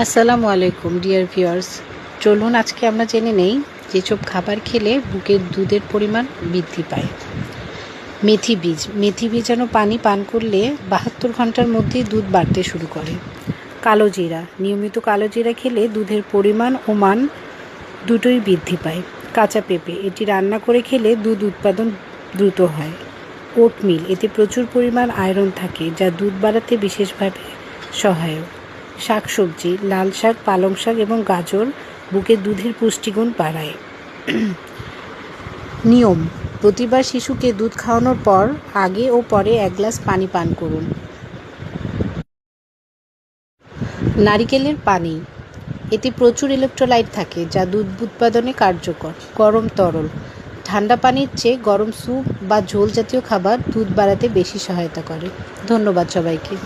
আসসালামু আলাইকুম dear viewers, চলুন আজকে আমরা জেনে নেই যেসব খাবার খেলে বুকের দুধের পরিমাণ বৃদ্ধি পায়। মেথি ভেজানো পানি পান করলে 72 ঘন্টার মধ্যেই দুধ বাড়তে শুরু করে। কালো জিরা, নিয়মিত কালো জিরা খেলে দুধের পরিমাণ ও মান দুটোই বৃদ্ধি পায়। কাঁচা পেঁপে, এটি রান্না করে খেলে দুধ উৎপাদন দ্রুত হয়। ওটমিল, এতে প্রচুর পরিমাণ আয়রন থাকে যা দুধ বাড়াতে বিশেষভাবে সহায়ক। শাকসবজি, লাল শাক, পালং শাক এবং গাজর বুকের দুধের পুষ্টিগুণ বাড়ায়। নিয়ম: প্রতিবার শিশুকে দুধ খাওয়ানোর পর আগে ও পরে 1 গ্লাস পানি পান করুন। নারিকেলের পানি, এতে প্রচুর ইলেকট্রোলাইট থাকে যা দুধ উৎপাদনে কার্যকর। গরম তরল, ঠান্ডা পানির চেয়ে গরম স্যুপ বা ঝোল জাতীয় খাবার দুধ বাড়াতে বেশি সহায়তা করে। ধন্যবাদ সবাইকে।